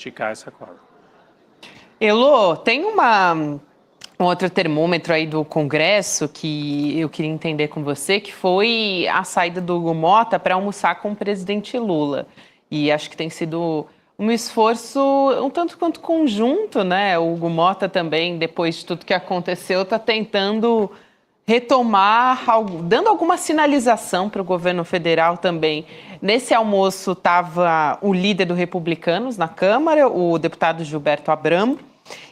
esticar essa corda. Elô, tem um outro termômetro aí do Congresso que eu queria entender com você, que foi a saída do Hugo Motta para almoçar com o presidente Lula. E acho que tem sido um esforço um tanto quanto conjunto, né? O Hugo Motta também, depois de tudo que aconteceu, está tentando retomar, dando alguma sinalização para o governo federal também. Nesse almoço estava o líder do Republicanos na Câmara, o deputado Gilberto Abramo,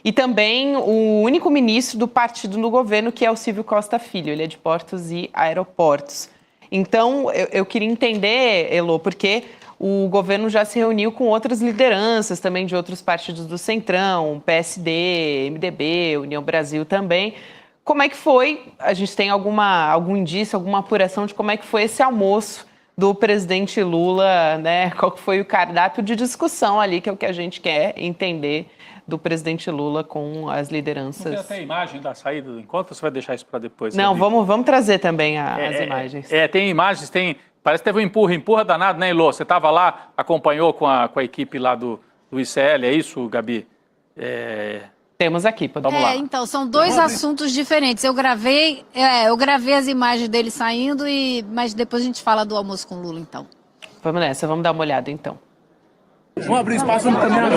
e também o único ministro do partido no governo, que é o Silvio Costa Filho. Ele é de Portos e Aeroportos. Então, eu queria entender, Elô, porque o governo já se reuniu com outras lideranças também de outros partidos do Centrão, PSD, MDB, União Brasil também. Como é que foi? A gente tem algum indício, alguma apuração de como é que foi esse almoço do presidente Lula, né? Qual que foi o cardápio de discussão ali, que é o que a gente quer entender do presidente Lula com as lideranças. Não tem até a imagem da saída do encontro, ou você vai deixar isso para depois? Não, vamos trazer também as imagens. Tem imagens, parece que teve um empurra danado, né, Elô? Você estava lá, acompanhou com a equipe lá do ICL, é isso, Gabi? Temos aqui, vamos lá. Então, são dois assuntos diferentes. Eu gravei as imagens dele saindo, mas depois a gente fala do almoço com o Lula, então. Vamos nessa, vamos dar uma olhada, então. Vamos abrir espaço, vamos caminhando.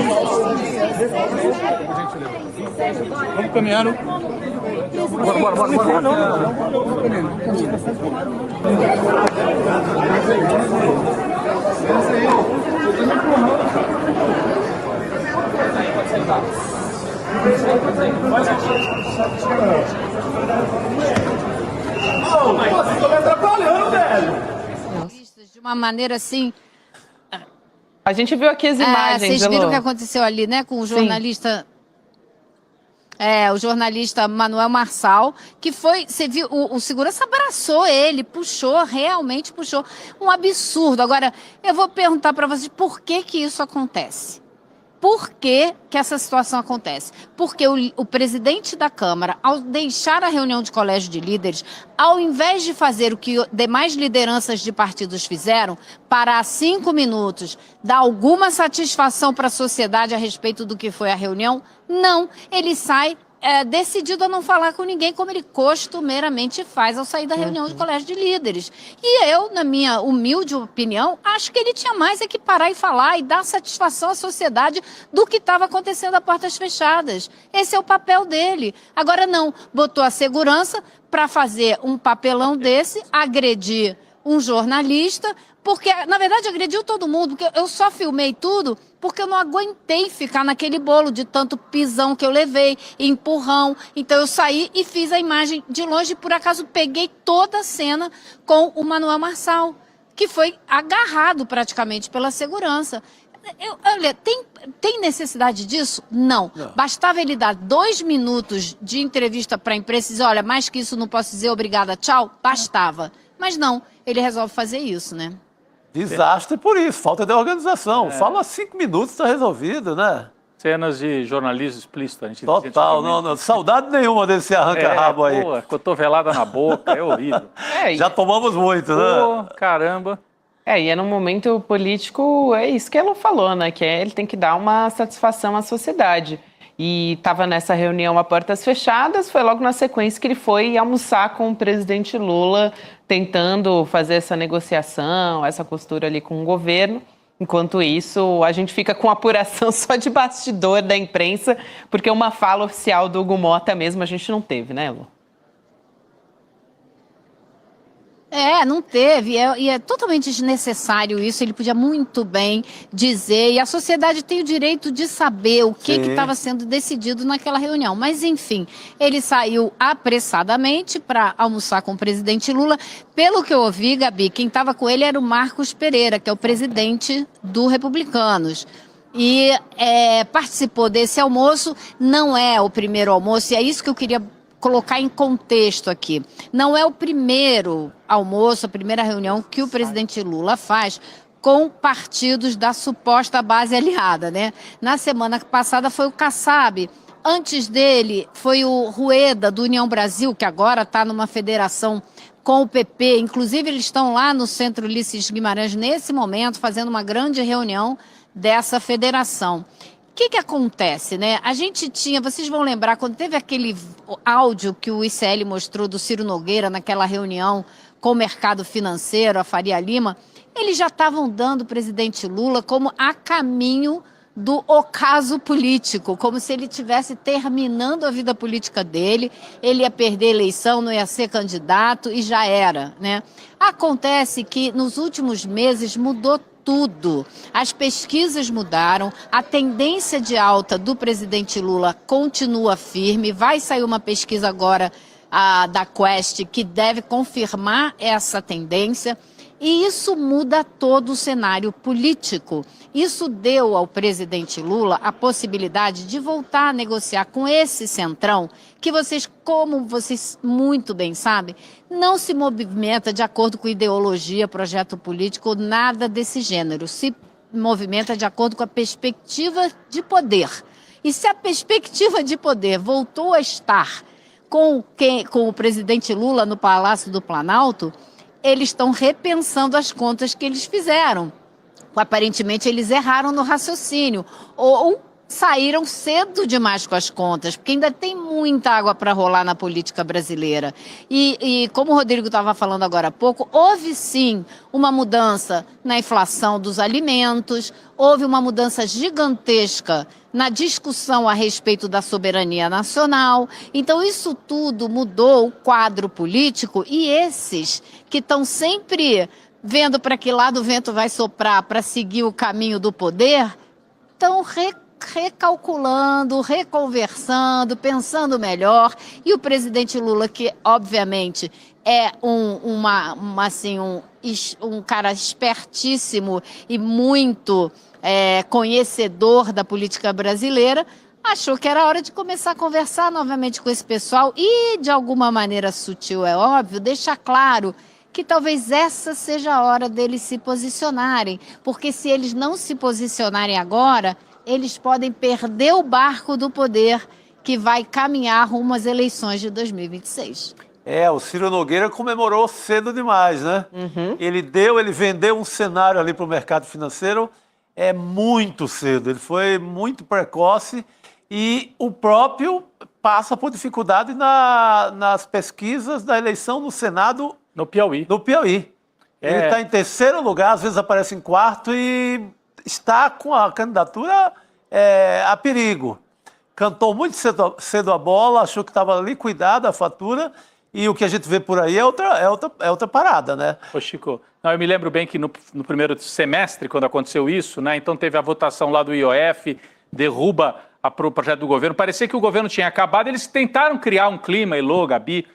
Vamos caminhando. Bora. Vocês estão me atrapalhando, velho. De uma maneira assim... A gente viu aqui as imagens, vocês viram o que aconteceu ali, né, com o jornalista... o jornalista Manuel Marçal, que foi, você viu, o segurança abraçou ele, realmente puxou. Um absurdo. Agora, eu vou perguntar para vocês por que isso acontece. Por que essa situação acontece? Porque o presidente da Câmara, ao deixar a reunião de colégio de líderes, ao invés de fazer o que demais lideranças de partidos fizeram, parar 5 minutos, dar alguma satisfação para a sociedade a respeito do que foi a reunião, não, ele sai decidido a não falar com ninguém, como ele costumeiramente faz ao sair da reunião de colégio de líderes. E eu, na minha humilde opinião, acho que ele tinha mais que parar e falar e dar satisfação à sociedade do que estava acontecendo a portas fechadas. Esse é o papel dele. Agora não, botou a segurança para fazer um papelão desse, agredir um jornalista, porque, na verdade, agrediu todo mundo, porque eu só filmei tudo porque eu não aguentei ficar naquele bolo de tanto pisão que eu levei, empurrão. Então eu saí e fiz a imagem de longe e, por acaso, peguei toda a cena com o Manuel Marçal, que foi agarrado praticamente pela segurança. Olha, tem necessidade disso? Não. Bastava ele dar 2 minutos de entrevista para a imprensa e dizer, olha, mais que isso não posso dizer, obrigada, tchau. Bastava. Mas não, ele resolve fazer isso, né? Desastre por isso, falta de organização. Fala 5 minutos, está resolvido, né? Cenas de jornalismo explícito. A gente Total, não. Saudade nenhuma desse arranca-rabo aí. Cotovelada na boca, é horrível. Já tomamos muito, né? Caramba. E é num momento político, é isso que ela falou, né? Que ele tem que dar uma satisfação à sociedade. E estava nessa reunião a portas fechadas, foi logo na sequência que ele foi almoçar com o presidente Lula, tentando fazer essa negociação, essa costura ali com o governo. Enquanto isso, a gente fica com apuração só de bastidor da imprensa, porque uma fala oficial do Hugo Motta mesmo a gente não teve, né, Lu? Não teve, e é totalmente desnecessário isso, ele podia muito bem dizer, e a sociedade tem o direito de saber o que estava sendo decidido naquela reunião. Mas, enfim, ele saiu apressadamente para almoçar com o presidente Lula. Pelo que eu ouvi, Gabi, quem estava com ele era o Marcos Pereira, que é o presidente do Republicanos. E participou desse almoço, não é o primeiro almoço, e é isso que eu queria colocar em contexto aqui. Não é o primeiro almoço, a primeira reunião que o presidente Lula faz com partidos da suposta base aliada, né? Na semana passada foi o Kassab. Antes dele foi o Rueda, do União Brasil, que agora está numa federação com o PP. Inclusive, eles estão lá no Centro Ulisses Guimarães, nesse momento, fazendo uma grande reunião dessa federação. que acontece, né? A gente tinha, vocês vão lembrar, quando teve aquele áudio que o ICL mostrou do Ciro Nogueira naquela reunião com o mercado financeiro, a Faria Lima, eles já estavam dando o presidente Lula como a caminho do ocaso político, como se ele estivesse terminando a vida política dele, ele ia perder a eleição, não ia ser candidato e já era, né? Acontece que nos últimos meses mudou tudo. As pesquisas mudaram, a tendência de alta do presidente Lula continua firme, vai sair uma pesquisa agora da Quest que deve confirmar essa tendência. E isso muda todo o cenário político. Isso deu ao presidente Lula a possibilidade de voltar a negociar com esse centrão, que vocês, como vocês muito bem sabem, não se movimenta de acordo com ideologia, projeto político, nada desse gênero. Se movimenta de acordo com a perspectiva de poder. E se a perspectiva de poder voltou a estar com o presidente Lula no Palácio do Planalto, eles estão repensando as contas que eles fizeram. Aparentemente, eles erraram no raciocínio ou saíram cedo demais com as contas, porque ainda tem muita água para rolar na política brasileira. E como o Rodrigo estava falando agora há pouco, houve sim uma mudança na inflação dos alimentos, houve uma mudança gigantesca na discussão a respeito da soberania nacional. Então, isso tudo mudou o quadro político e esses que estão sempre vendo para que lado o vento vai soprar para seguir o caminho do poder, estão recalculando, reconversando, pensando melhor. E o presidente Lula, que obviamente é um cara espertíssimo e muito conhecedor da política brasileira, achou que era hora de começar a conversar novamente com esse pessoal e, de alguma maneira sutil, é óbvio, deixar claro que talvez essa seja a hora deles se posicionarem, porque se eles não se posicionarem agora, eles podem perder o barco do poder que vai caminhar rumo às eleições de 2026. O Ciro Nogueira comemorou cedo demais, né? Uhum. Ele vendeu um cenário ali para o mercado financeiro muito cedo, ele foi muito precoce e o próprio passa por dificuldade nas pesquisas da eleição no Senado no Piauí. Ele está em terceiro lugar, às vezes aparece em quarto e está com a candidatura a perigo. Cantou muito cedo a bola, achou que estava liquidada a fatura e o que a gente vê por aí é outra parada, né? Ô Chico, eu me lembro bem que no primeiro semestre, quando aconteceu isso, né, então teve a votação lá do IOF, derruba o projeto do governo, parecia que o governo tinha acabado, eles tentaram criar um clima, Elô, Gabi,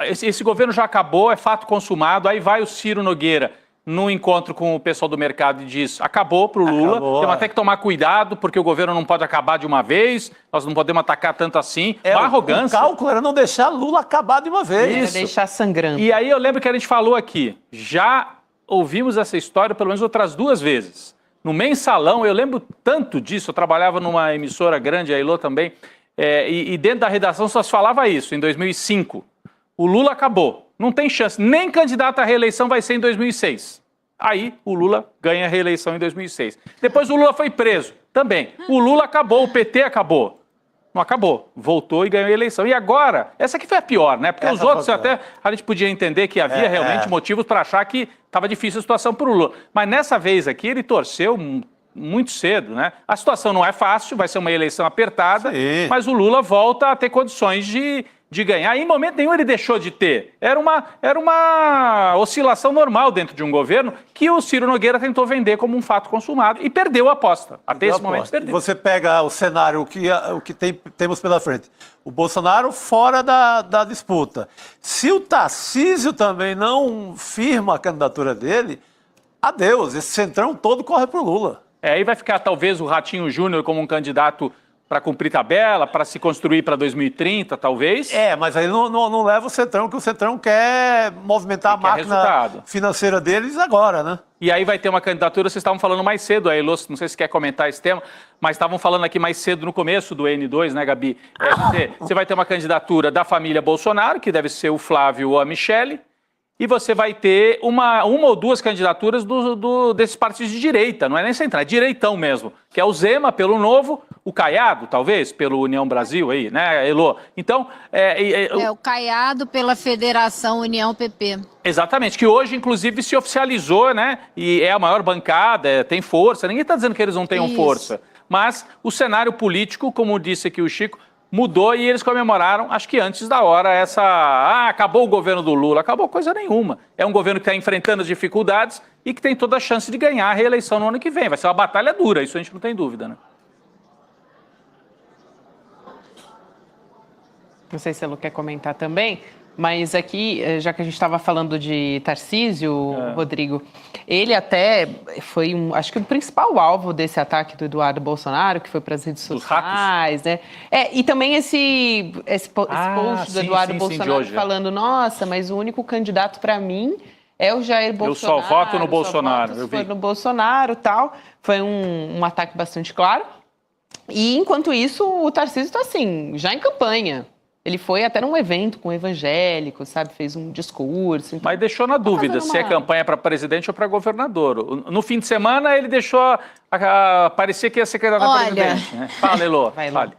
esse governo já acabou, é fato consumado, aí vai o Ciro Nogueira num encontro com o pessoal do mercado e diz, acabou para o Lula, temos até que tomar cuidado, porque o governo não pode acabar de uma vez, nós não podemos atacar tanto assim, uma arrogância. O cálculo era não deixar Lula acabar de uma vez. Isso. Deixar sangrando. E aí eu lembro que a gente falou aqui, já ouvimos essa história pelo menos outras 2 vezes. No Mensalão, eu lembro tanto disso, eu trabalhava numa emissora grande, a Elô também, e dentro da redação só se falava isso, em 2005. O Lula acabou, não tem chance, nem candidato à reeleição vai ser em 2006. Aí o Lula ganha a reeleição em 2006. Depois o Lula foi preso, também. O Lula acabou, o PT acabou. Não acabou, voltou e ganhou a eleição. E agora, essa aqui foi a pior, né? Porque os outros até a gente podia entender que havia realmente motivos para achar que estava difícil a situação para o Lula. Mas nessa vez aqui ele torceu muito cedo, né? A situação não é fácil, vai ser uma eleição apertada, mas o Lula volta a ter condições de ganhar. Em momento nenhum ele deixou de ter. Era uma oscilação normal dentro de um governo que o Ciro Nogueira tentou vender como um fato consumado e perdeu a aposta. Até esse momento perdeu. Você pega o cenário, o que temos pela frente. O Bolsonaro fora da disputa. Se o Tarcísio também não firma a candidatura dele, adeus, esse centrão todo corre pro Lula. Aí vai ficar talvez o Ratinho Júnior como um candidato para cumprir tabela, para se construir para 2030, talvez. Mas aí não leva o Centrão, que o Centrão quer movimentar a máquina financeira deles agora, né? E aí vai ter uma candidatura, vocês estavam falando mais cedo, aí, Elô, não sei se quer comentar esse tema, mas estavam falando aqui mais cedo no começo do N2, né, Gabi? Você vai ter uma candidatura da família Bolsonaro, que deve ser o Flávio ou a Michele, e você vai ter uma ou duas candidaturas desses partidos de direita, não é nem central, é direitão mesmo, que é o Zema pelo Novo, o Caiado, talvez, pelo União Brasil aí, né, Elô? Então... o Caiado pela Federação União PP. Exatamente, que hoje, inclusive, se oficializou, né, e é a maior bancada, tem força, ninguém está dizendo que eles não tenham força, mas o cenário político, como disse aqui o Chico, mudou e eles comemoraram, acho que antes da hora, acabou o governo do Lula. Acabou coisa nenhuma. É um governo que está enfrentando as dificuldades e que tem toda a chance de ganhar a reeleição no ano que vem. Vai ser uma batalha dura, isso a gente não tem dúvida, né? Não sei se ele quer comentar também, mas aqui, já que a gente estava falando de Tarcísio, Rodrigo, ele até foi, acho que o principal alvo desse ataque do Eduardo Bolsonaro, que foi para as redes sociais, né? E também esse post do Eduardo Bolsonaro falando, nossa, mas o único candidato para mim é o Jair Bolsonaro. Eu só voto no Bolsonaro. Eu vi. No Bolsonaro e tal. Foi um ataque bastante claro. E, enquanto isso, o Tarcísio está assim, já em campanha. Ele foi até num evento com evangélicos, sabe? Fez um discurso. Então, mas deixou na dúvida se é campanha para presidente ou para governador. No fim de semana, ele deixou parecer que ia ser candidato a presidente. Né? Fala, Elô. Fale.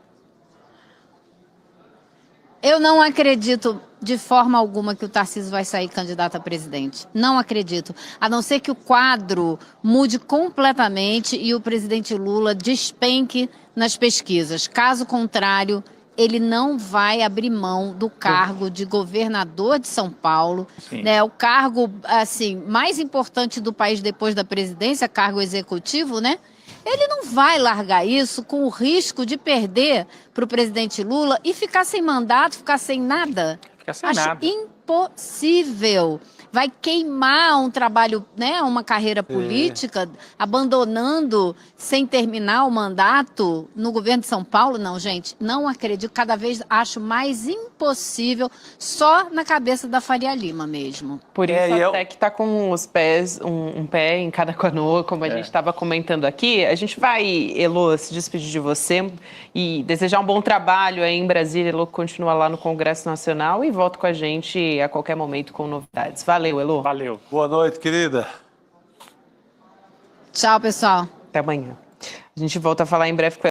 Eu não acredito de forma alguma que o Tarcísio vai sair candidato a presidente. Não acredito. A não ser que o quadro mude completamente e o presidente Lula despenque nas pesquisas. Caso contrário, ele não vai abrir mão do cargo de governador de São Paulo, né? O cargo assim mais importante do país depois da presidência, cargo executivo, né? Ele não vai largar isso com o risco de perder para o presidente Lula e ficar sem mandato, ficar sem nada. Ficar sem nada. Acho impossível. Vai queimar um trabalho, né, uma carreira política, abandonando sem terminar o mandato no governo de São Paulo? Não, gente, não acredito. Cada vez acho mais impossível, só na cabeça da Faria Lima mesmo. Por isso até que está com os pés, um pé em cada canoa, como a gente estava comentando aqui. A gente vai, Elô, se despedir de você e desejar um bom trabalho aí em Brasília. Elô continua lá no Congresso Nacional e volta com a gente a qualquer momento com novidades. Valeu, Elô. Valeu. Boa noite, querida. Tchau, pessoal. Até amanhã. A gente volta a falar em breve com